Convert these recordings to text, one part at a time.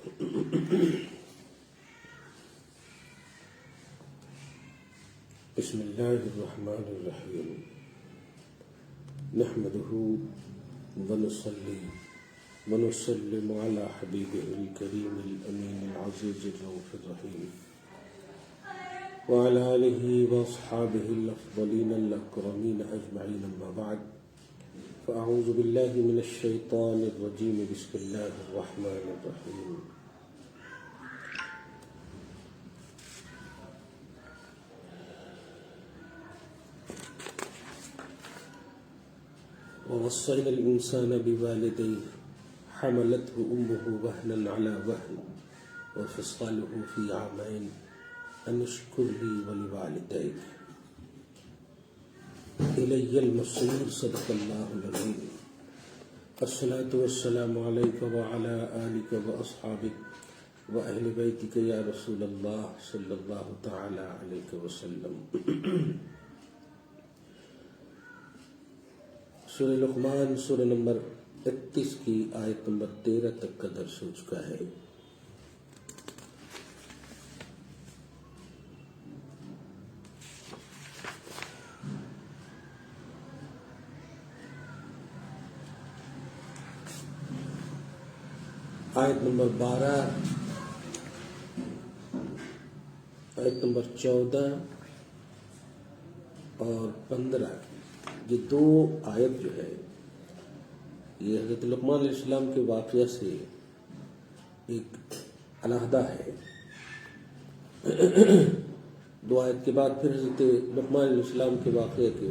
بسم اللہ الرحمن الرحیم نحمده ونصلی ونسلم علی حبیبہ الکریم الامین العزیز الرؤوف الرحیم وعلى آلہ واصحابہ الافضلین الاکرمین اجمعین اما بعد فاعوذ باللہ من الشیطان الرجیم بسم اللہ الرحمن الرحیم ووصينا الإنسان بوالديه حملته أمه وهنا على وهن وفصاله في عامين أن اشكر لي ولوالديك إلي المصير صدق الله العظيم الصلاة والسلام عليك وعلى آلك وأصحابك وأهل بيتك يا رسول الله صلى الله تعالى عليك وسلم سورہ لقمان سورہ نمبر 31 کی آیت نمبر 13 تک کا درس ہو چکا ہے۔ آیت نمبر 12 آیت نمبر 14 اور 15 یہ دو آیت جو ہے یہ حضرت لقمان علیہ السلام کے واقعہ سے ایک علیحدہ ہے۔ دو آیت کے بعد پھر حضرت لقمان علیہ السلام کے واقعہ کے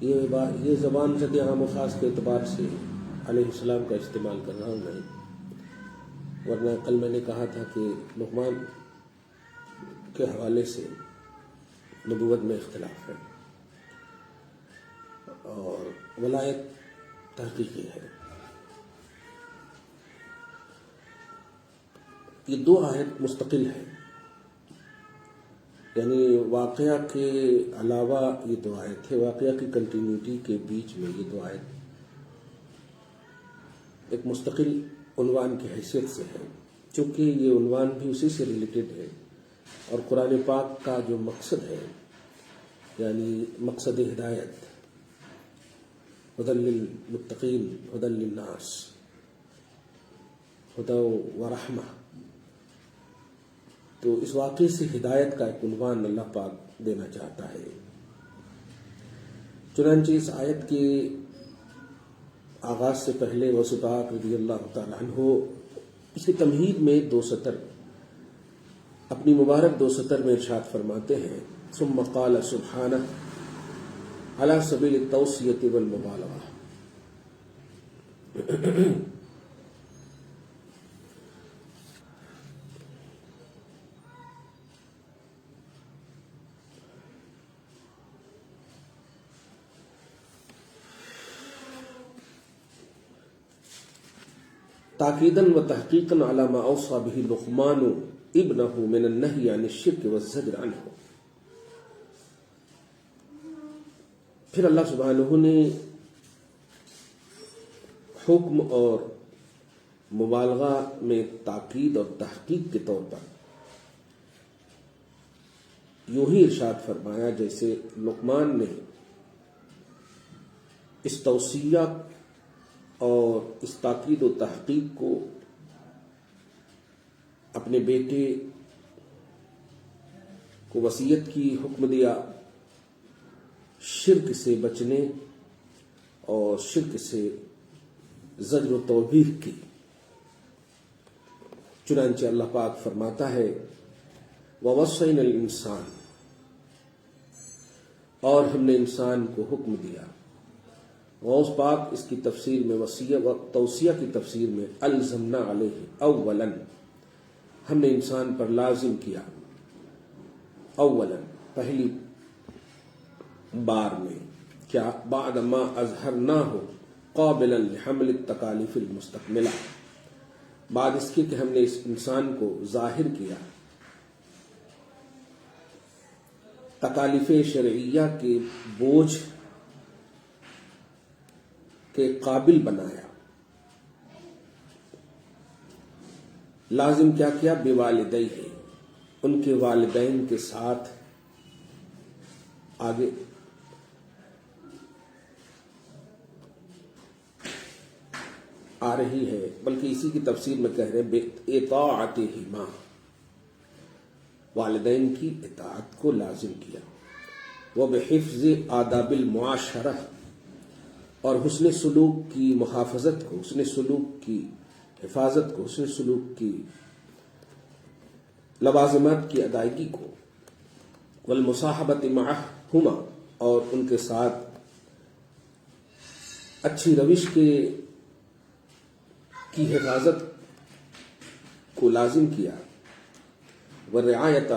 یہ زبان زد عام و خاص کے اعتبار سے علیہ السلام کا استعمال کر رہا ہوں میں، ورنہ کل میں نے کہا تھا کہ لقمان کے حوالے سے نبوت میں اختلاف ہے اور ولایت تحقیقی ہے۔ یہ دو آیت مستقل ہے، یعنی واقعہ کے علاوہ یہ دو آیت ہے، واقعہ کی کنٹینیوٹی کے بیچ میں یہ دو آیت ایک مستقل عنوان کی حیثیت سے ہے، چونکہ یہ عنوان بھی اسی سے ریلیٹڈ ہے اور قرآن پاک کا جو مقصد ہے یعنی مقصد ہدایت، ہدی للمتقین ہدی للناس ہدی ورحمہ، تو اس واقعے سے ہدایت کا ایک عنوان اللہ پاک دینا چاہتا ہے۔ چنانچہ اس آیت کے آغاز سے پہلے غوث پاک رضی اللہ تعالیٰ عنہ اس کی تمہید میں دو سطر اپنی مبارک دو سطر میں ارشاد فرماتے ہیں، ثم قال سبحانہ علی سبیل التوصیۃ والمبالغہ۔ تاکیداً و تحقیقاً علی ما اوصى به لقمان ابنہ من النہی عن الشرک والزجر عنہ۔ پھر اللہ سبحانہ نے حکم اور مبالغہ میں تاکید اور تحقیق کے طور پر یوں ہی ارشاد فرمایا جیسے لقمان نے اس توصیہ اور اس تاکید و تحقیق کو اپنے بیٹے کو وصیت کی، حکم دیا شرک سے بچنے اور شرک سے زجر و توبیخ کی۔ چنانچہ اللہ پاک فرماتا ہے وَوَصَّيْنَا الْإِنسَانَ، اور ہم نے انسان کو حکم دیا۔ غوث پاک اس کی تفسیر میں وصیہ و توصیہ کی تفسیر میں الزمنا علیہ اولاً، ہم نے انسان پر لازم کیا، اولاً پہلی بار میں، کیا بعد ما اظہرناہ قابلا لحمل التکالیف المستقبلہ، بعد اس کے کہ ہم نے اس انسان کو ظاہر کیا تکالیف شرعیہ کے بوجھ کے قابل بنایا۔ لازم کیا کیا؟ بوالدیہ، ان کے والدین کے ساتھ. آگے آ رہی ہے، بلکہ اسی کی تفسیر میں کہہ رہے ہیں بِاطاعتہما، والدین کی اطاعت کو لازم کیا. وبحفظ آداب المعاشرہ، اور حسن سلوک کی محافظت کو، حسن سلوک کی حفاظت کو، حسن سلوک کی لوازمات کی ادائیگی کو. والمصاحبۃ معہما، اور ان کے ساتھ اچھی روش کی حفاظت کو لازم کیا. ورعایت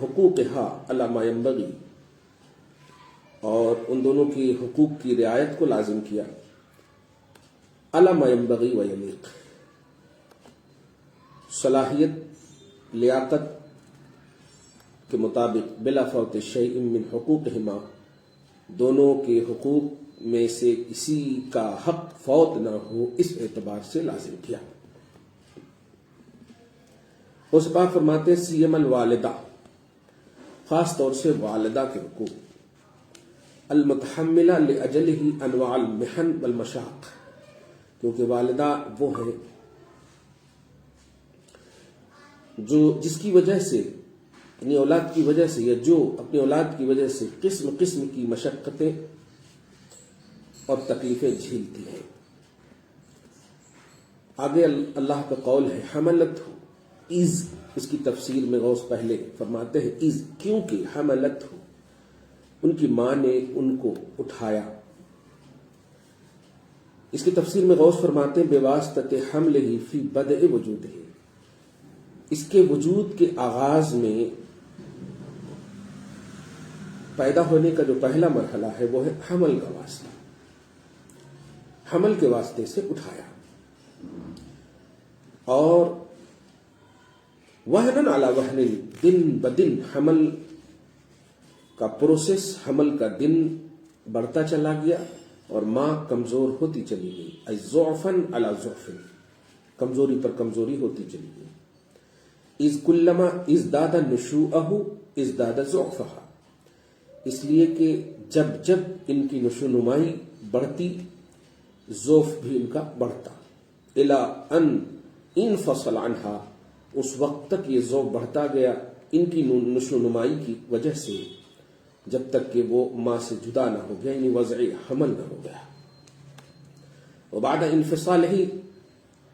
حقوقها علی ما ینبغی، اور ان دونوں کی حقوق کی رعایت کو لازم کیا. علی ما ینبغی و یلیق، صلاحیت لیاقت کے مطابق، بلا فوت شیء من حقوقہما، دونوں کے حقوق میں سے کسی کا حق فوت نہ ہو، اس اعتبار سے لازم کیا. اس پاک فرماتے ہیں سیم الوالدہ، خاص طور سے والدہ کے حقوق. المتحملہ لاجلہ انواع المحن والمشاق، کیونکہ والدہ وہ ہے جو جس کی وجہ سے، اپنی اولاد کی وجہ سے، یا جو اپنی اولاد کی وجہ سے قسم قسم کی مشقتیں اور تکلیفیں جھیلتی ہیں. آگے اللہ کا قول ہے حملت ہو، از، اس کی تفسیر میں غوث پہلے فرماتے ہیں از، کیونکہ حملت ہو، ان کی ماں نے ان کو اٹھایا. اس کی تفسیر میں غوث فرماتے ہیں بواسطۃ حملہ فی بدء وجودہ، اس کے وجود کے آغاز میں پیدا ہونے کا جو پہلا مرحلہ ہے وہ ہے حمل کا واسطہ، حمل کے واسطے سے اٹھایا. اور وہنن علی وہن، دن بدن حمل کا پروسیس، حمل کا دن بڑھتا چلا گیا اور ماں کمزور ہوتی چلی گئی. ضعفاً علی ضعف، کمزوری پر کمزوری ہوتی چلی گئی. اذ کلما ازداد نشوءہ ازداد ضعفہا، اس لیے کہ جب جب ان کی نشوونمائی بڑھتی، ضعف بھی ان کا بڑھتا. الی ان انفصل عنہا، اس وقت تک یہ ضعف بڑھتا گیا ان کی نشوونمائی کی وجہ سے، جب تک کہ وہ ماں سے جدا نہ ہو گیا، یعنی وضع حمل نہ ہو گیا. وبعد انفصالہ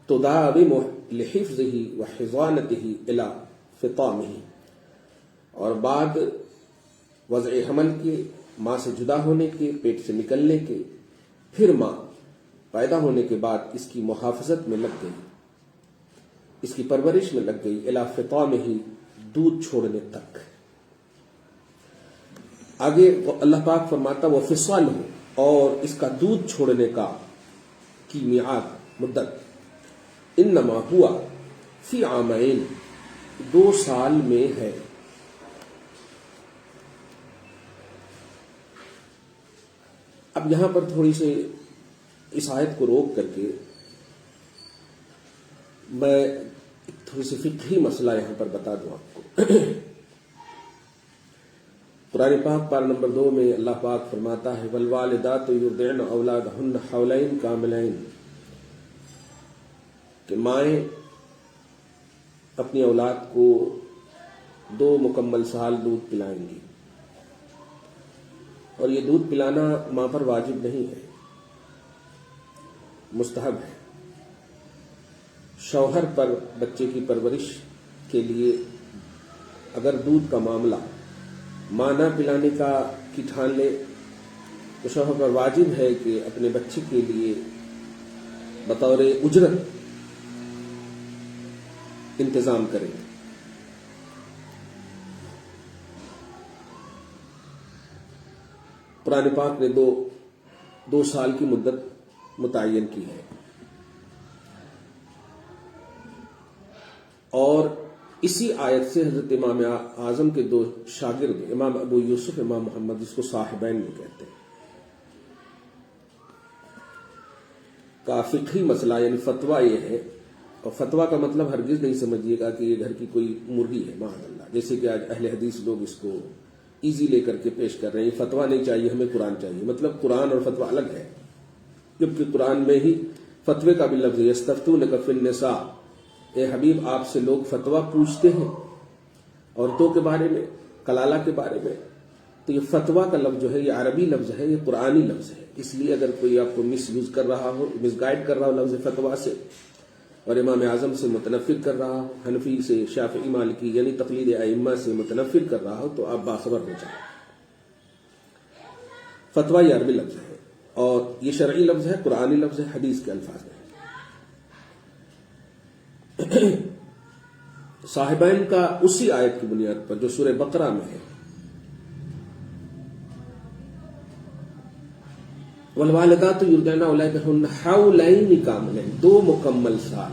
تداوم لحفظہ وحضانتہ الی فطامہ، اور بعد وضع حمل کے، ماں سے جدا ہونے کے، پیٹ سے نکلنے کے، پھر ماں پیدا ہونے کے بعد اس کی محافظت میں لگ گئی، اس کی پرورش میں لگ گئی. الی فطامہ، دودھ چھوڑنے تک. آگے اللہ پاک فرماتا وہ فصال ہو، اور اس کا دودھ چھوڑنے کا کی میعاد، مدت، انما ہوا فی عامین، 2 سال میں ہے. اب یہاں پر تھوڑی سی اس آیت کو روک کر کے میں تھوڑی سی فقہی مسئلہ یہاں پر بتا دوں آپ کو. قرآن پاک پارہ نمبر 2 میں اللہ پاک فرماتا ہے والوالدات یرضعن اولادہن حولین کاملین، کہ مائیں اپنی اولاد کو 2 مکمل سال دودھ پلائیں گی. اور یہ دودھ پلانا ماں پر واجب نہیں ہے، مستحب ہے. شوہر پر بچے کی پرورش کے لیے اگر دودھ کا معاملہ ماں نہ پلانے کا کی ٹھان لے تو شوہر پر واجب ہے کہ اپنے بچے کے لیے بطور اجرت انتظام کریں. قرآن پاک نے 2 سال کی مدت متعین کی ہے. اور اسی آیت سے حضرت امام اعظم کے 2 شاگرد، امام ابو یوسف، امام محمد، جس کو صاحبین میں کہتے ہیں، کا فقہی مسئلہ یعنی فتویٰ یہ ہے، اور فتویٰ کا مطلب ہرگز نہیں سمجھیے گا کہ یہ گھر کی کوئی مرغی ہے معاذ اللہ، جیسے کہ آج اہل حدیث لوگ اس کو ایزی لے کر کے پیش کر رہے ہیں، فتویٰ نہیں چاہیے ہمیں، قرآن چاہیے، مطلب قرآن اور فتویٰ الگ ہے، جبکہ قرآن میں ہی فتوے کا بھی لفظ ہے، یستفتونک فی النساء، اے حبیب آپ سے لوگ فتویٰ پوچھتے ہیں عورتوں کے بارے میں، کلالہ کے بارے میں، تو یہ فتویٰ کا لفظ جو ہے یہ عربی لفظ ہے، یہ قرآنی لفظ ہے، اس لیے اگر کوئی آپ کو مس یوز کر رہا ہو، مس گائیڈ کر رہا ہو لفظ فتویٰ سے اور امام اعظم سے متنفر کر رہا ہو، حنفی سے، شافعی مالکی یعنی تقلید ائمہ سے متنفر کر رہا ہو، تو آپ باخبر ہو جائیں۔ فتویٰ یہ عربی لفظ ہے اور یہ شرعی لفظ ہے، قرآنی لفظ ہے، حدیث کے الفاظ میں۔ صاحبین کا اسی آیت کی بنیاد پر جو سورہ بقرہ میں ہے، والوالدات یرضعن اولادہن حولین کاملین، 2 مکمل سال،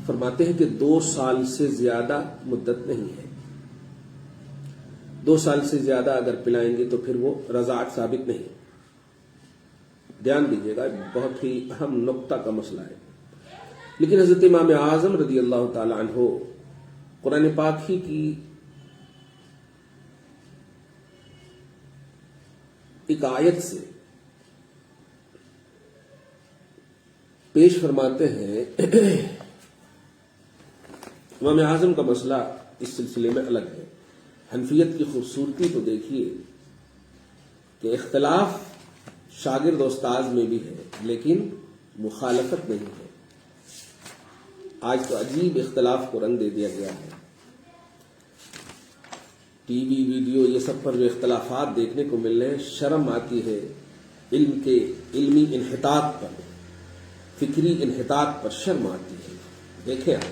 فرماتے ہیں کہ 2 سال سے زیادہ مدت نہیں ہے، 2 سال سے زیادہ اگر پلائیں گے تو پھر وہ رضاعت ثابت نہیں۔ دھیان دیجیے گا، بہت ہی اہم نقطہ کا مسئلہ ہے۔ لیکن حضرت امام اعظم رضی اللہ تعالی عنہ قرآن پاک ہی کی ایک آیت سے پیش فرماتے ہیں، امام اعظم کا مسئلہ اس سلسلے میں الگ ہے۔ حنفیت کی خوبصورتی تو دیکھیے کہ اختلاف شاگرد و استاذ میں بھی ہے لیکن مخالفت نہیں ہے۔ آج تو عجیب اختلاف کو رنگ دے دیا گیا ہے، ٹی وی ویڈیو یہ سب پر جو اختلافات دیکھنے کو مل رہے ہیں، شرم آتی ہے علم کے علمی انحطاط پر، فکری انحطاط پر شرم آتی ہے۔ دیکھیں آپ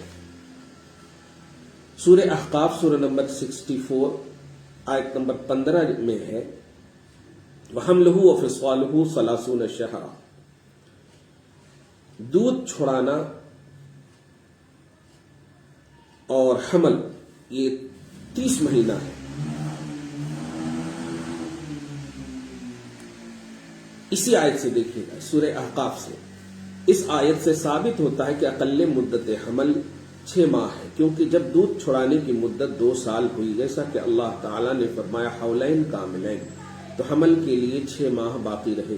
سورہ احقاف سورہ نمبر 64 آیت نمبر 15 میں ہے، وَحَمْلُهُ وَفِصَالُهُ 30 شَهْرًا، دودھ چھڑانا اور حمل یہ 30 مہینہ ہے۔ اسی آیت سے دیکھیے گا، سورہ احقاف سے، اس آیت سے ثابت ہوتا ہے کہ اقل مدت حمل 6 ماہ ہے، کیونکہ جب دودھ چھڑانے کی مدت 2 سال ہوئی، جیسا کہ اللہ تعالیٰ نے فرمایا حولین کاملین، تو حمل کے لیے 6 ماہ باقی رہے۔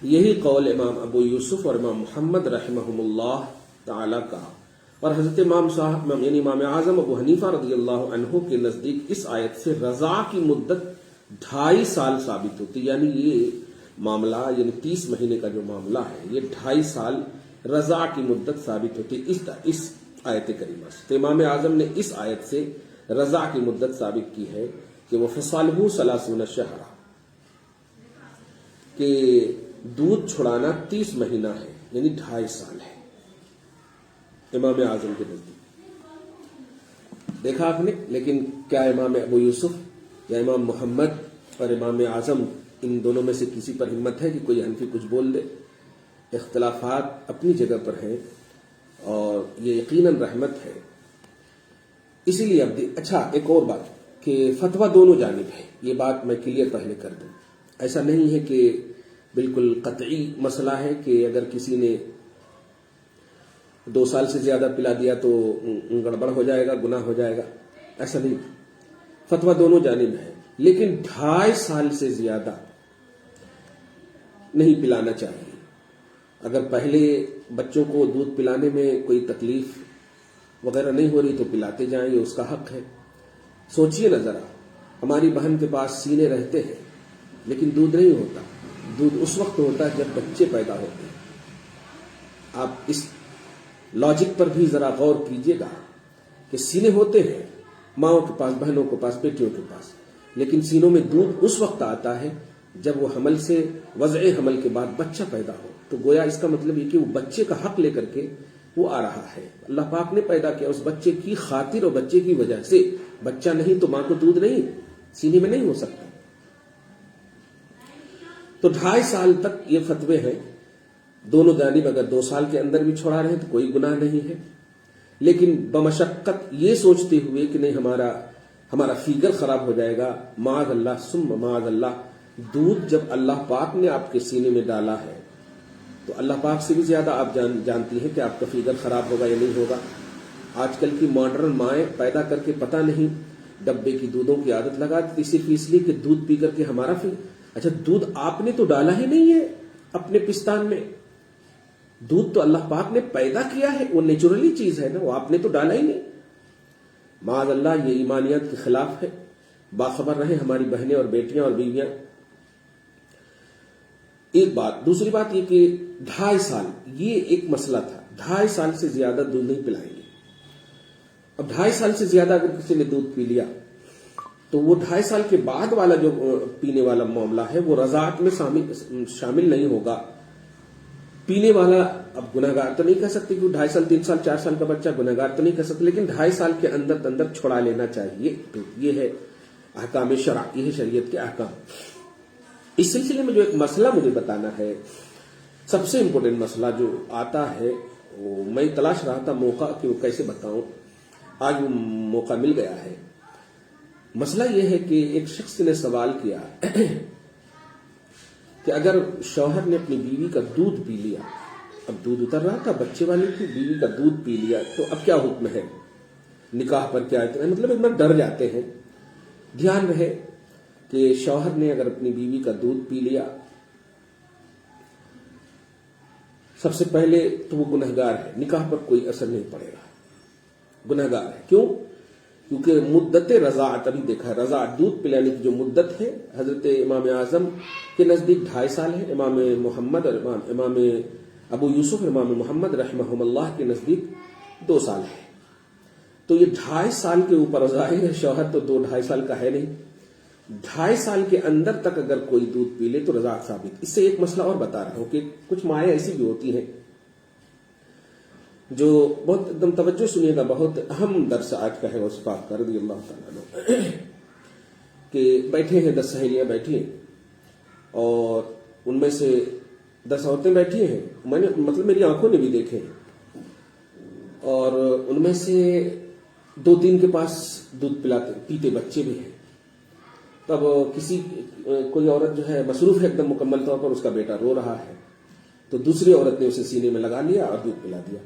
یہی قول امام ابو یوسف اور امام محمد رحمہم اللہ تعالیٰ کا، اور حضرت امام صاحب یعنی امام اعظم ابو حنیفہ رضی اللہ عنہ کے نزدیک اس آیت سے رضاع کی مدت 2.5 سال ثابت ہوتی، یعنی یہ معاملہ یعنی 30 مہینے کا جو معاملہ ہے یہ 2.5 سال رضاع کی مدت ثابت ہوتی اس آیت کریمہ سے۔ تو امام اعظم نے اس آیت سے رضاع کی مدت ثابت کی ہے کہ وہ فصالہ 30 شہرا، کہ دودھ چھڑانا 30 مہینہ ہے یعنی 2.5 سال ہے امام اعظم کے نزدیک۔ دیکھا آپ نے، لیکن کیا امام ابو یوسف یا امام محمد اور امام اعظم ان دونوں میں سے کسی پر ہمت ہے کہ کوئی حنفی کچھ بول دے؟ اختلافات اپنی جگہ پر ہیں اور یہ یقیناً رحمت ہے۔ اسی لیے اب اچھا ایک اور بات کہ فتویٰ دونوں جانب ہے، یہ بات میں کلیئر پہلے کر دوں۔ ایسا نہیں ہے کہ بالکل قطعی مسئلہ ہے کہ اگر کسی نے 2 سال سے زیادہ پلا دیا تو گڑبڑ ہو جائے گا، گناہ ہو جائے گا، ایسا نہیں۔ فتویٰ دونوں جانب ہے، لیکن 2.5 سال سے زیادہ نہیں پلانا چاہیے۔ اگر پہلے بچوں کو دودھ پلانے میں کوئی تکلیف وغیرہ نہیں ہو رہی تو پلاتے جائیں، یہ اس کا حق ہے۔ سوچئے نا ذرا، ہماری بہن کے پاس سینے رہتے ہیں لیکن دودھ نہیں ہوتا، دودھ اس وقت ہوتا ہے جب بچے پیدا ہوتے ہیں۔ آپ اس لاجک پر بھی ذرا غور کیجئے گا کہ سینے ہوتے ہیں ماؤں کے پاس، بہنوں کے پاس، بیٹیوں کے پاس، لیکن سینوں میں دودھ اس وقت آتا ہے جب وہ حمل سے وضع حمل کے بعد بچہ پیدا ہو۔ تو گویا اس کا مطلب یہ کہ وہ بچے کا حق لے کر کے وہ آ رہا ہے، اللہ پاک نے پیدا کیا اس بچے کی خاطر اور بچے کی وجہ سے۔ بچہ نہیں تو ماں کو دودھ نہیں سینے میں نہیں ہو سکتا۔ تو 2.5 سال تک یہ فتوے ہیں، دونوں جانب اگر 2 سال کے اندر بھی چھوڑا رہے تو کوئی گناہ نہیں ہے، لیکن بمشقت یہ سوچتے ہوئے کہ نہیں ہمارا فیگر خراب ہو جائے گا، معاذ اللہ ثم معاذ اللہ، دودھ جب اللہ پاک نے آپ کے سینے میں ڈالا ہے تو اللہ پاک سے بھی زیادہ آپ جانتی ہیں کہ آپ کا فیگر خراب ہوگا یا نہیں ہوگا. آج کل کی ماڈرن مائیں پیدا کر کے پتہ نہیں ڈبے کی دودھوں کی عادت لگا دی صرف اس لیے کہ دودھ پی کر کے ہمارا اچھا دودھ آپ نے تو ڈالا ہی نہیں ہے اپنے پستان میں. دودھ تو اللہ پاک نے پیدا کیا ہے, وہ نیچرلی چیز ہے نا, وہ آپ نے تو ڈالا ہی نہیں. معاذ اللہ یہ ایمانیات کے خلاف ہے. باخبر رہیں ہماری بہنیں اور بیٹیاں اور بیویاں. ایک بات. دوسری بات یہ کہ 2.5 سال یہ ایک مسئلہ تھا. 2.5 سال سے زیادہ دودھ نہیں پلائیں گے. اب 2.5 سال سے زیادہ اگر کسی نے دودھ پی لیا تو وہ 2.5 سال کے بعد والا جو پینے والا معاملہ ہے وہ رضاعت میں شامل نہیں ہوگا. پینے والا اب گناہگار تو نہیں کہہ سکتے کہ 2.5 سال 3 سال 4 سال کا بچہ گناہگار تو نہیں کہہ سکتے, لیکن 2.5 سال کے اندر چھڑا لینا چاہیے. یہ ہے احکام شرع, یہ ہے شریعت کے احکام. اس سلسلے میں جو ایک مسئلہ مجھے بتانا ہے, سب سے امپورٹنٹ مسئلہ جو آتا ہے, وہ میں تلاش رہا تھا موقع کہ وہ کیسے بتاؤں, آج وہ موقع مل گیا ہے. مسئلہ یہ ہے کہ ایک شخص نے سوال کیا کہ اگر شوہر نے اپنی بیوی کا دودھ پی لیا, اب دودھ اتر رہا تھا بچے والی تھی, بیوی کا دودھ پی لیا تو اب کیا حکم ہے, نکاح پر کیا ہے, مطلب اتنا ڈر جاتے ہیں. دھیان رہے کہ شوہر نے اگر اپنی بیوی کا دودھ پی لیا, سب سے پہلے تو وہ گنہگار ہے, نکاح پر کوئی اثر نہیں پڑے گا, گنہگار ہے. کیوں؟ کیونکہ مدت رضاعت ابھی دیکھا ہے, رضاعت دودھ پلانے کی جو مدت ہے حضرت امام اعظم کے نزدیک 2.5 سال ہے, امام محمد اور امام ابو یوسف امام محمد رحمہم اللہ کے نزدیک 2 سال ہے. تو یہ 2.5 سال کے اوپر ظاہر ہے شوہر تو 2-2.5 سال کا ہے نہیں. 2.5 سال کے اندر تک اگر کوئی دودھ پی لے تو رضاعت ثابت. اس سے ایک مسئلہ اور بتا رہا ہوں کہ کچھ مائیں ایسی بھی ہوتی ہیں جو بہت ایک دم توجہ سنیے گا, بہت اہم درس آج کا ہے غوث پاک کا رضی اللہ تعالیٰ عنہ, کہ بیٹھے ہیں 10 سہیلیاں بیٹھی ہیں اور ان میں سے 10 عورتیں بیٹھی ہیں, میں نے مطلب میری آنکھوں نے بھی دیکھے ہیں, اور ان میں سے 2-3 کے پاس دودھ پیتے بچے بھی ہیں. تب کوئی عورت جو ہے مصروف ہے ایک دم مکمل طور پر, اس کا بیٹا رو رہا ہے, تو دوسری عورت نے اسے سینے میں لگا لیا اور دودھ پلا دیا,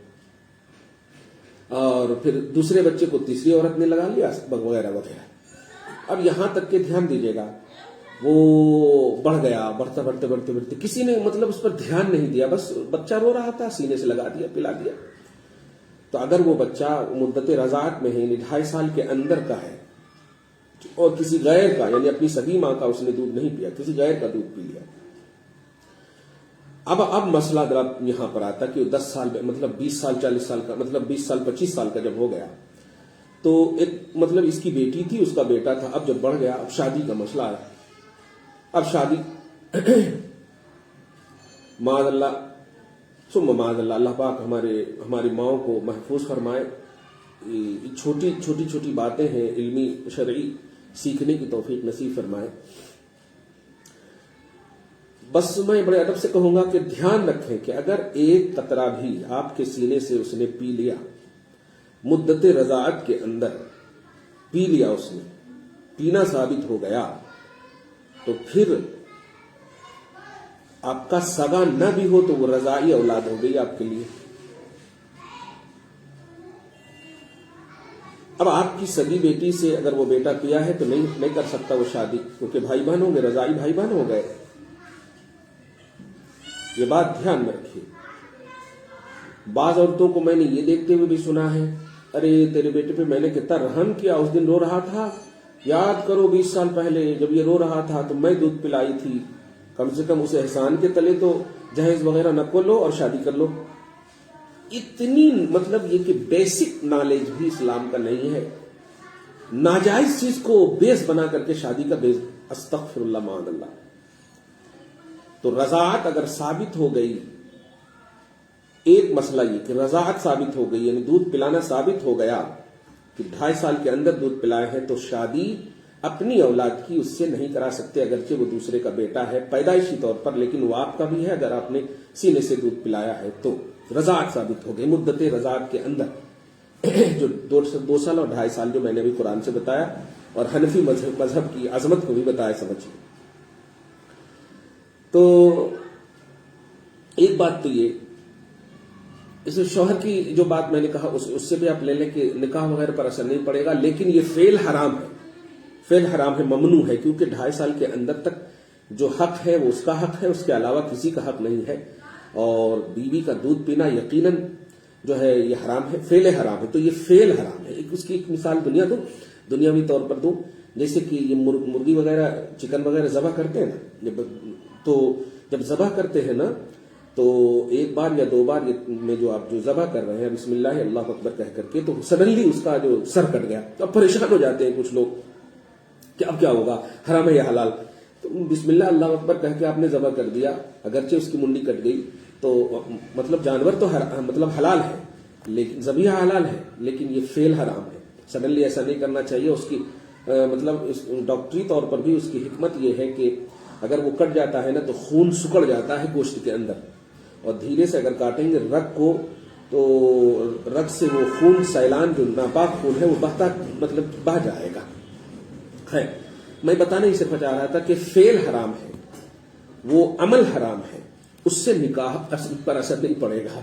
اور پھر دوسرے بچے کو تیسری عورت نے لگا لیا وغیرہ وغیرہ. اب یہاں تک کہ دھیان دیجیے گا وہ بڑھ گیا, بڑھتے کسی نے مطلب اس پر دھیان نہیں دیا, بس بچہ رو رہا تھا سینے سے لگا دیا پلا دیا. تو اگر وہ بچہ مدت رضاعت میں ہے, یعنی 2.5 سال کے اندر کا ہے, اور کسی غیر کا یعنی اپنی سگی ماں کا اس نے دودھ نہیں پیا, کسی غیر کا دودھ پی لیا, اب مسئلہ ذرا یہاں پر آتا کہ 10 سال مطلب 20 سال 40 سال کا, مطلب 20 سال 25 سال کا جب ہو گیا تو ایک مطلب اس کی بیٹی تھی, اس کا بیٹا تھا, اب جب بڑھ گیا اب شادی کا مسئلہ آیا. اب شادی معاذ اللہ ثم معاذ اللہ, اللہ پاک ہماری ماؤں کو محفوظ فرمائے. چھوٹی باتیں ہیں علمی شرعی, سیکھنے کی توفیق نصیب فرمائے. بس میں بڑے ادب سے کہوں گا کہ دھیان رکھیں کہ اگر ایک قطرہ بھی آپ کے سینے سے اس نے پی لیا, مدت رضاعت کے اندر پی لیا, اس نے پینا ثابت ہو گیا, تو پھر آپ کا سگا نہ بھی ہو تو وہ رضاعی اولاد ہو گئی آپ کے لیے. اب آپ کی سگی بیٹی سے اگر وہ بیٹا پیا ہے تو نہیں کر سکتا وہ شادی, کیونکہ بھائی بہن ہوں گے, رضاعی بھائی بہن ہو گئے. یہ بات دھیان میں رکھیے. بعض عورتوں کو میں نے یہ دیکھتے ہوئے بھی سنا ہے, ارے تیرے بیٹے پہ میں نے کتنا رحم کیا, اس دن رو رہا تھا, یاد کرو 20 سال پہلے جب یہ رو رہا تھا تو میں دودھ پلائی تھی, کم سے کم اسے احسان کے تلے تو جہیز وغیرہ نہ کو لو اور شادی کر لو. اتنی مطلب یہ کہ بیسک نالج بھی اسلام کا نہیں ہے. ناجائز چیز کو بیس بنا کر کے شادی کا بیس, استغفر اللہ معاذ اللہ. تو رضاعت اگر ثابت ہو گئی, ایک مسئلہ یہ کہ رضاعت ثابت ہو گئی یعنی دودھ پلانا ثابت ہو گیا کہ 2.5 سال کے اندر دودھ پلائے ہیں, تو شادی اپنی اولاد کی اس سے نہیں کرا سکتے, اگرچہ وہ دوسرے کا بیٹا ہے پیدائشی طور پر, لیکن وہ آپ کا بھی ہے اگر آپ نے سینے سے دودھ پلایا ہے تو رضاعت ثابت ہو گئی مدت رضاعت کے اندر. جو 2 سال اور 2.5 سال جو میں نے ابھی قرآن سے بتایا اور حنفی مذہب کی عظمت کو بھی بتایا, سمجھیے. تو ایک بات تو یہ، اس شوہر کی جو بات میں نے کہا اس سے بھی آپ لے لیں کہ نکاح وغیرہ پر اثر نہیں پڑے گا، لیکن یہ فعل حرام ہے، فعل حرام ہے، ممنوع ہے، کیونکہ 2.5 سال کے اندر تک جو حق ہے وہ اس کا حق ہے، اس کے علاوہ کسی کا حق نہیں ہے، اور بیوی کا دودھ پینا یقیناً جو ہے یہ حرام ہے، فعل حرام ہے، تو یہ فعل حرام ہے۔ اس کی ایک مثال دنیاوی طور پر دوں، جیسے کہ یہ مرغی وغیرہ چکن وغیرہ ذبح کرتے ہیں نا، تو جب ذبح کرتے ہیں نا تو ایک بار یا 2 بار میں جو آپ جو ذبح کر رہے ہیں بسم اللہ اللہ اکبر کہہ کر کے، تو سڈنلی اس کا جو سر کٹ گیا، تو اب پریشان ہو جاتے ہیں کچھ لوگ کہ اب کیا ہوگا، حرام ہے یا حلال؟ تو بسم اللہ اللہ اکبر کہہ کے آپ نے ذبح کر دیا، اگرچہ اس کی منڈی کٹ گئی تو مطلب جانور تو مطلب حلال ہے، لیکن ذبیحہ حلال ہے، لیکن یہ فعل حرام ہے۔ سڈنلی ایسا نہیں کرنا چاہیے۔ اس کی مطلب ڈاکٹری طور پر بھی اس کی حکمت یہ ہے کہ اگر وہ کٹ جاتا ہے نا تو خون سکڑ جاتا ہے گوشت کے اندر، اور دھیرے سے اگر کاٹیں گے رگ کو تو رگ سے وہ خون سیلان جو ناپاک خون ہے وہ بہہ جائے گا۔ ہے میں بتانا ہی صرف چاہ رہا تھا کہ فعل حرام ہے، وہ عمل حرام ہے، اس سے نکاح پر اثر نہیں پڑے گا،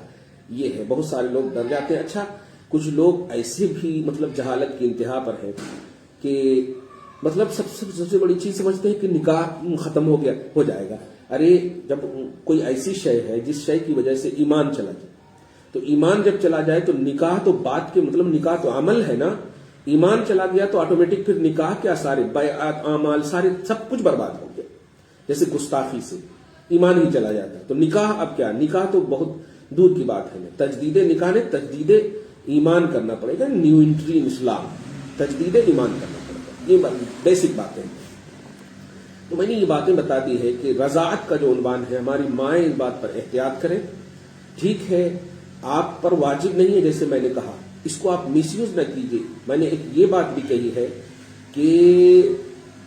یہ ہے۔ بہت سارے لوگ ڈر جاتے ہیں۔ اچھا کچھ لوگ ایسے بھی مطلب جہالت کی انتہا پر ہیں کہ مطلب سب سے بڑی چیز سمجھتے ہیں کہ نکاح ختم ہو جائے گا۔ ارے جب کوئی ایسی شے ہے جس شے کی وجہ سے ایمان چلا جائے، تو ایمان جب چلا جائے تو نکاح تو بات کے مطلب نکاح تو عمل ہے نا، ایمان چلا گیا تو آٹومیٹک پھر نکاح کیا سارے بیعات اعمال سارے سب کچھ برباد ہو گیا۔ جیسے گستاخی سے ایمان ہی چلا جاتا ہے، تو نکاح اب کیا، نکاح تو بہت دور کی بات ہے۔ تجدید نکاح نے تجدید ایمان کرنا پڑے گا، نیو انٹری ان اسلام، تجدید ایمان کرنا پڑے گا، یہ بیسک باتیں۔ تو میں نے یہ باتیں بتا دی ہے کہ رضاعت کا جو عنوان ہے، ہماری مائیں اس بات پر احتیاط کریں۔ ٹھیک ہے آپ پر واجب نہیں ہے جیسے میں نے کہا، اس کو آپ مس یوز نہ کیجیے۔ میں نے ایک یہ بات بھی کہی ہے کہ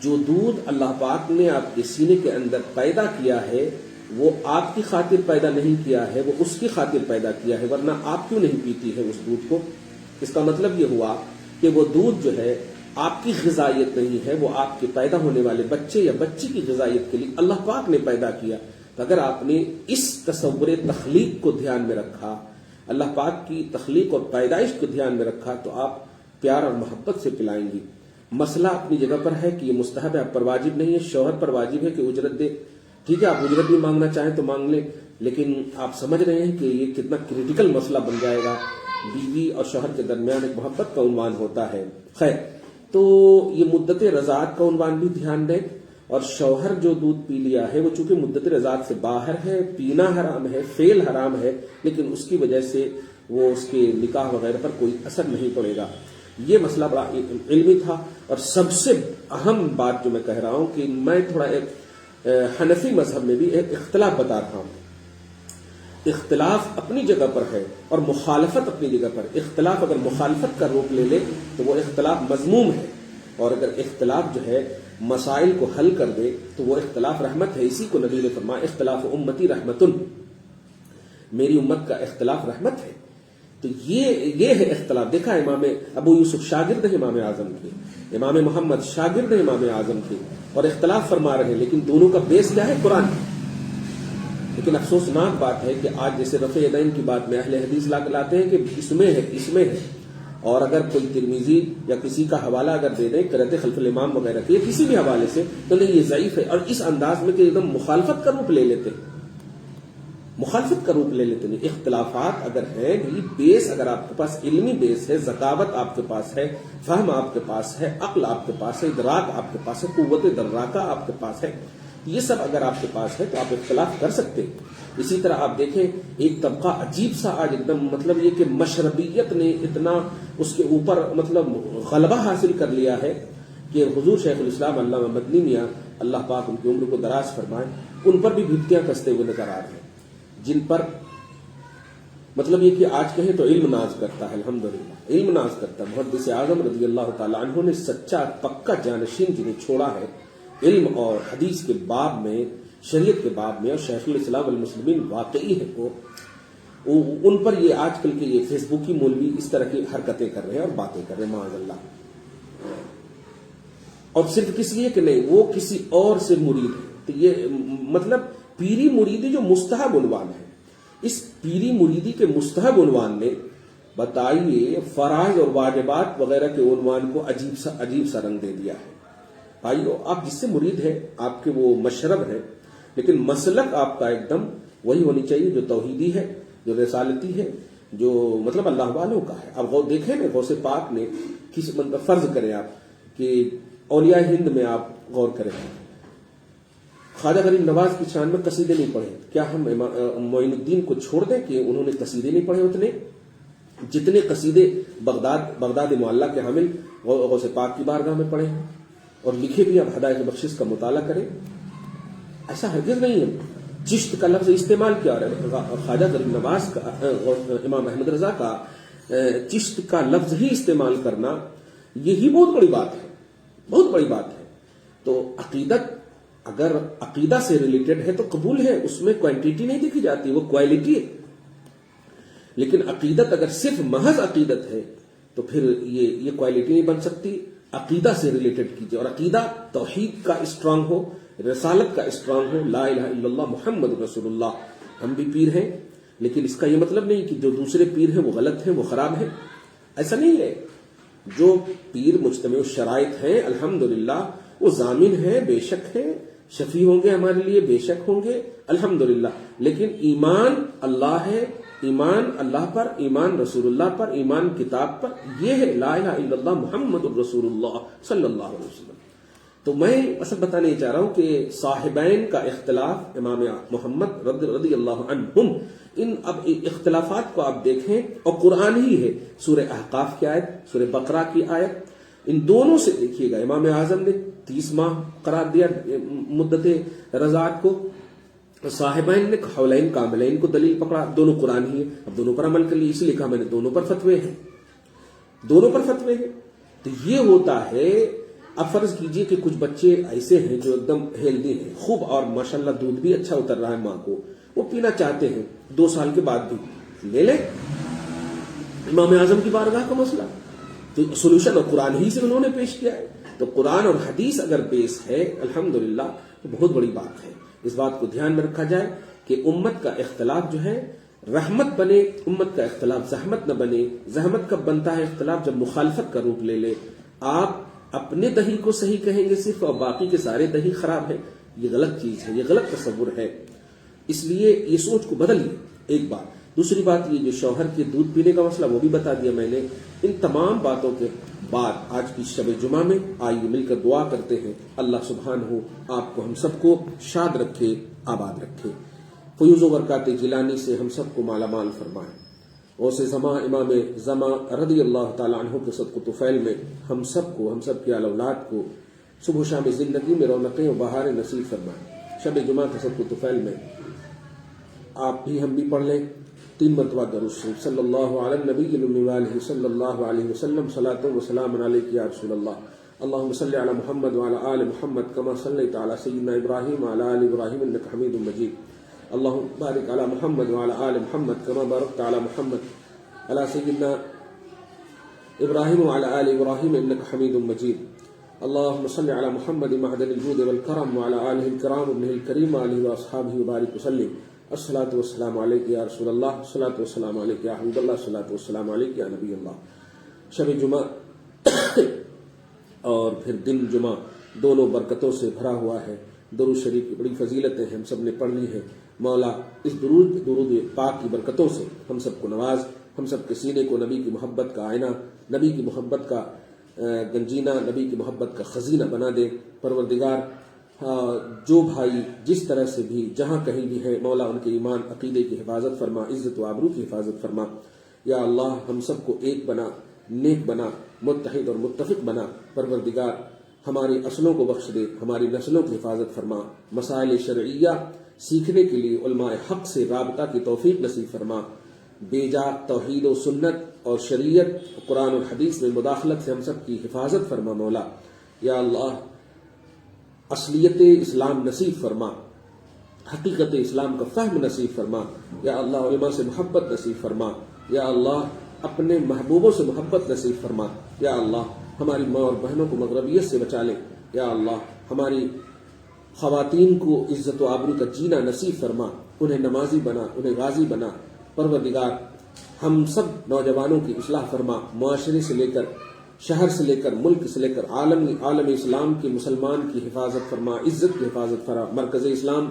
جو دودھ اللہ پاک نے آپ کے سینے کے اندر پیدا کیا ہے وہ آپ کی خاطر پیدا نہیں کیا ہے، وہ اس کی خاطر پیدا کیا ہے، ورنہ آپ کیوں نہیں پیتی ہے اس دودھ کو؟ اس کا مطلب یہ ہوا کہ وہ دودھ جو ہے آپ کی غذائیت نہیں ہے، وہ آپ کے پیدا ہونے والے بچے یا بچی کی غذائیت کے لیے اللہ پاک نے پیدا کیا۔ تو اگر آپ نے اس تصور تخلیق کو دھیان میں رکھا، اللہ پاک کی تخلیق اور پیدائش کو دھیان میں رکھا، تو آپ پیار اور محبت سے پلائیں گی۔ مسئلہ اپنی جگہ پر ہے کہ یہ مستحب ہے، آپ پر واجب نہیں ہے۔ شوہر پر واجب ہے کہ اجرت دے، ٹھیک ہے آپ اجرت بھی مانگنا چاہیں تو مانگ لیں، لیکن آپ سمجھ رہے ہیں کہ یہ کتنا کریٹیکل مسئلہ بن جائے گا۔ بیوی اور شوہر کے درمیان ایک محبت کا عنوان ہوتا ہے۔ خیر، تو یہ مدت رضاعت کا عنوان بھی دھیان دیں، اور شوہر جو دودھ پی لیا ہے وہ چونکہ مدت رضاعت سے باہر ہے، پینا حرام ہے، فعل حرام ہے، لیکن اس کی وجہ سے وہ اس کے نکاح وغیرہ پر کوئی اثر نہیں پڑے گا۔ یہ مسئلہ بڑا علمی تھا، اور سب سے اہم بات جو میں کہہ رہا ہوں کہ میں تھوڑا ایک حنفی مذہب میں بھی ایک اختلاف بتا رہا ہوں۔ اختلاف اپنی جگہ پر ہے اور مخالفت اپنی جگہ پر۔ اختلاف اگر مخالفت کا روپ لے لے تو وہ اختلاف مذموم ہے، اور اگر اختلاف جو ہے مسائل کو حل کر دے تو وہ اختلاف رحمت ہے۔ اسی کو نبی نے فرمایا اختلاف امتی رحمتن، میری امت کا اختلاف رحمت ہے۔ تو یہ ہے اختلاف۔ دیکھا امام ابو یوسف شاگرد ہیں امام اعظم کے، امام محمد شاگرد ہیں امام اعظم کے، اور اختلاف فرما رہے ہیں، لیکن دونوں کا بیس کیا ہے؟ قرآن۔ لیکن افسوسناک بات ہے کہ آج جیسے رفع یدین کی بات میں اہل حدیث لاتے ہیں کہ اس میں ہے، اور اگر کوئی ترمذی یا کسی کا حوالہ اگر دے دیں قرأت خلف الامام وغیرہ کے کسی بھی حوالے سے تو نہیں یہ ضعیف ہے، اور اس انداز میں کہ ایک دم مخالفت کا روپ لے لیتے ہیں۔ اختلافات اگر ہیں بھی، بیس اگر آپ کے پاس علمی بیس ہے، ذکاوت آپ کے پاس ہے، فہم آپ کے پاس ہے، عقل آپ کے پاس ہے، ادراک آپ کے پاس ہے، قوت دراکہ آپ کے پاس ہے، یہ سب اگر آپ کے پاس ہے تو آپ اختلاف کر سکتے ہیں۔ اسی طرح آپ دیکھیں ایک طبقہ عجیب سا آج ایک دم مطلب یہ کہ مشربیت نے اتنا اس کے اوپر مطلب غلبہ حاصل کر لیا ہے کہ حضور شیخ الاسلام علامہ مدنی میاں اللہ پاک ان کی عمر کو دراز فرمائے، ان پر بھی بھتیاں کستے ہوئے نظر آ رہے ہیں، جن پر مطلب یہ کہ آج کہیں تو علم ناز کرتا ہے، الحمدللہ علم ناز کرتا ہے۔ محدث اعظم رضی اللہ تعالیٰ عنہ نے سچا پکا جانشین جنہیں چھوڑا ہے علم اور حدیث کے باب میں، شریعت کے باب میں، اور شیخ الاسلام والمسلمین واقعی ہے وہ ان پر یہ آج کل کے یہ فیس بکی مولوی اس طرح کی حرکتیں کر رہے ہیں اور باتیں کر رہے ہیں معاذ اللہ، اور صرف کس لیے کہ نہیں وہ کسی اور سے مرید ہے۔ تو یہ مطلب پیری مریدی جو مستحب عنوان ہے، اس پیری مریدی کے مستحب عنوان نے بتائیے فرائض اور واجبات وغیرہ کے عنوان کو عجیب سا رنگ دے دیا ہے. بھائیو، آپ جس سے مرید ہیں، آپ کے وہ مشرب ہیں، لیکن مسلک آپ کا ایک دم وہی ہونی چاہیے جو توحیدی ہے، جو رسالتی ہے، جو مطلب اللہ والوں کا ہے. آپ غور دیکھیں نا، غوث پاک نے کس فرض کریں آپ کہ اولیاء ہند میں آپ غور کریں، خواجہ غریب نواز کی شان میں قصیدے نہیں پڑھے. کیا ہم معین الدین کو چھوڑ دیں کہ انہوں نے قصیدے نہیں پڑھے؟ اتنے جتنے قصیدے بغداد معلّہ کے حامل غوث پاک کی بارگاہ میں پڑھے ہیں اور لکھے بھی. اب ہدایت بخشش کا مطالعہ کریں، ایسا ہرگز نہیں ہے. چشت کا لفظ استعمال کیا ہے، خواجہ غریب نواز کا، امام احمد رضا کا چشت کا لفظ ہی استعمال کرنا، یہی بہت بڑی بات ہے، بہت بڑی بات ہے. تو عقیدت اگر عقیدہ سے ریلیٹڈ ہے تو قبول ہے، اس میں کوانٹیٹی نہیں دیکھی جاتی، وہ کوالٹی ہے. لیکن عقیدت اگر صرف محض عقیدت ہے تو پھر یہ کوالٹی نہیں بن سکتی. عقیدہ سے ریلیٹڈ کیجیے، اور عقیدہ توحید کا اسٹرانگ ہو، رسالت کا اسٹرانگ ہو، لا الہ الا اللہ محمد رسول اللہ. ہم بھی پیر ہیں، لیکن اس کا یہ مطلب نہیں کہ جو دوسرے پیر ہیں وہ غلط ہیں، وہ خراب ہیں، ایسا نہیں ہے. جو پیر مجتمع الشرائط ہیں الحمدللہ وہ ضامن ہیں، بے شک ہیں، شفیع ہوں گے ہمارے لیے، بے شک ہوں گے الحمدللہ. لیکن ایمان اللہ ہے، ایمان اللہ پر، ایمان رسول اللہ پر، ایمان کتاب پر، یہ ہے لا الہ الا اللہ محمد الرسول اللہ صلی اللہ علیہ وسلم. تو میں اصل بتانے یہ چاہ رہا ہوں کہ صاحبین کا اختلاف امام محمد رضی اللہ عنہم، ان اب اختلافات کو آپ دیکھیں، اور قرآن ہی ہے، سورہ احقاف کی آیت، سورہ بقرہ کی آیت، ان دونوں سے دیکھیے گا. امام اعظم نے 30 ماہ قرار دیا مدت رضاعت کو، صاحبین نے حولین کاملین کو دلیل پکڑا، دونوں قرآن ہی ہے. اب دونوں پر عمل کر لیے، اس لیے کہا میں نے دونوں پر فتوے ہیں، دونوں پر فتوے ہیں. تو یہ ہوتا ہے. اب فرض کیجئے کہ کچھ بچے ایسے ہیں جو ایک دم ہیلدی ہیں، خوب، اور ماشاءاللہ دودھ بھی اچھا اتر رہا ہے ماں کو، وہ پینا چاہتے ہیں 2 سال کے بعد بھی، لے لیں. امام اعظم کی بارگاہ کا مسئلہ تو سولوشن اور قرآن ہی سے انہوں نے پیش کیا ہے. تو قرآن اور حدیث اگر بیس ہے الحمدللہ تو بہت بڑی بات ہے. اس بات کو دھیان میں رکھا جائے کہ امت کا اختلاف جو ہے رحمت بنے، امت کا اختلاف زحمت نہ بنے. زحمت کب بنتا ہے اختلاف؟ جب مخالفت کا روپ لے لے. آپ اپنے دہی کو صحیح کہیں گے صرف، اور باقی کے سارے دہی خراب ہے. یہ غلط چیز ہے، یہ غلط تصور ہے. اس لیے یہ سوچ کو بدلیے. ایک بات. دوسری بات، یہ جو شوہر کے دودھ پینے کا مسئلہ وہ بھی بتا دیا میں نے. ان تمام باتوں کے بعد آج کی شب جمعہ میں آئیے مل کر دعا کرتے ہیں، اللہ سبحانہ آپ کو ہم سب کو شاد رکھے، آباد رکھے، فیوز و برکات جیلانی سے ہم سب کو مالا مال فرمائے. غوث زماں امام زماں رضی اللہ تعالیٰ عنہ کے صدق و طفیل میں ہم سب کو، ہم سب کی آل اولاد کو صبح و شام زندگی میں رونقیں و بہاریں نصیب فرمائے. شب جمعہ کے صدق و طفیل میں آپ بھی ہم بھی پڑھ لیں 3 مرتبہ درود شریف، صلی اللہ علی النبی الأمی وآلہ صلی اللہ علیہ وسلم. صلاۃ و سلام علیک یا رسول اللہ. اللہم صلی علی محمد وعلی آل محمد کما صلیت علی سیدنا ابراہیم وعلی آل ابراہیم انک حمید مجید. اللہم بارک علی محمد وعلی آل محمد کما بارکت علی محمد علی سیدنا ابراہیم وعلی آل ابراہیم انک حمید مجید. اللہم صلی علی محمد معدن الجود والکرم وعلی آلہ الکرام ابنہ الکریم وعلیہ واصحابہ وبارک وسلم. الصلاۃ والسلام علیک یا رسول اللہ، الصلاۃ والسلام علیک یا حبیب اللہ، الصلاۃ والسلام علیک یا نبی اللہ. شب جمعہ اور پھر دن جمعہ دونوں برکتوں سے بھرا ہوا ہے. درود شریف کی بڑی فضیلتیں ہم سب نے پڑھ لی ہیں. مولا اس درود پاک کی برکتوں سے ہم سب کو نواز، ہم سب کے سینے کو نبی کی محبت کا آئینہ، نبی کی محبت کا گنجینہ، نبی کی محبت کا خزینہ بنا دے. پروردگار جو بھائی جس طرح سے بھی جہاں کہیں بھی ہے، مولا ان کے ایمان عقیدے کی حفاظت فرما، عزت و آبرو کی حفاظت فرما. یا اللہ ہم سب کو ایک بنا، نیک بنا، متحد اور متفق بنا. پروردگار ہماری اصلوں کو بخش دے، ہماری نسلوں کی حفاظت فرما. مسائل شرعیہ سیکھنے کے لیے علماء حق سے رابطہ کی توفیق نصیب فرما. بیجا توحید و سنت اور شریعت قرآن اور حدیث میں مداخلت سے ہم سب کی حفاظت فرما. مولا یا اللہ اصلیت اسلام نصیب فرما، حقیقت اسلام کا فہم نصیب فرما. یا اللہ علماء سے محبت نصیب فرما. یا اللہ اپنے محبوبوں سے محبت نصیب فرما. یا اللہ ہماری ماں اور بہنوں کو مغربیت سے بچا لے. یا اللہ ہماری خواتین کو عزت و آبرو کا جینا نصیب فرما. انہیں نمازی بنا، انہیں غازی بنا۔ پروردگار ہم سب نوجوانوں کی اصلاح فرما، معاشرے سے لے کر، شہر سے لے کر، ملک سے لے کر عالم اسلام کی، مسلمان کی حفاظت فرما، عزت کی حفاظت فرما۔ مرکز اسلام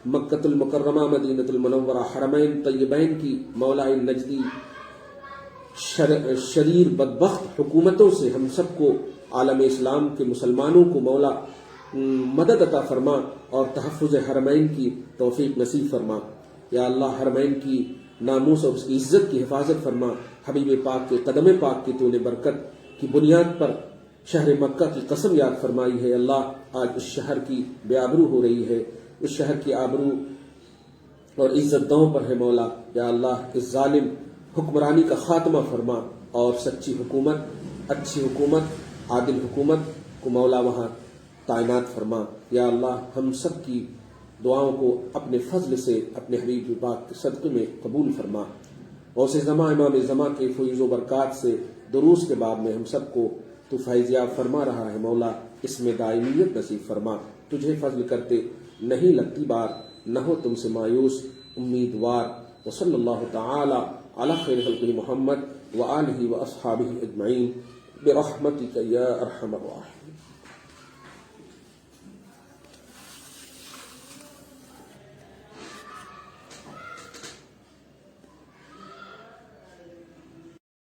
مکۃ المکرمہ، مدینۃ المنورہ، حرمین طیبین کی مولا نجدی شریر بدبخت حکومتوں سے ہم سب کو، عالم اسلام کے مسلمانوں کو مولا مدد عطا فرما اور تحفظ حرمین کی توفیق نصیب فرما۔ یا اللہ حرمین کی ناموس اور اس کی عزت کی حفاظت فرما۔ حبیب پاک کے قدم پاک کی تو نے برکت کی بنیاد پر شہر مکہ کی قسم یاد فرمائی ہے۔ اللہ آج اس شہر کی بے آبرو ہو رہی ہے، اس شہر کی آبرو اور عزت داؤں پر ہے مولا۔ یا اللہ اس ظالم حکمرانی کا خاتمہ فرما اور سچی حکومت، اچھی حکومت، عادل حکومت کو مولا وہاں تعینات فرما۔ یا اللہ ہم سب کی دعاؤں کو اپنے فضل سے، اپنے حبیب پاک کے صدقے میں قبول فرما۔ غوث زماں امام زماں کے فیض و برکات سے دروس کے بعد میں ہم سب کو تو فیض یاب فرما رہا ہے مولا، اس میں دائمیت نصیب فرما۔ تجھے فضل کرتے نہیں لگتی بار، نہ ہو تم سے مایوس امیدوار۔ وصلی اللہ تعالی علی خیر خلقہ محمد وآلہ واصحابہ اجمعین برحمتک یا ارحم الراحمین۔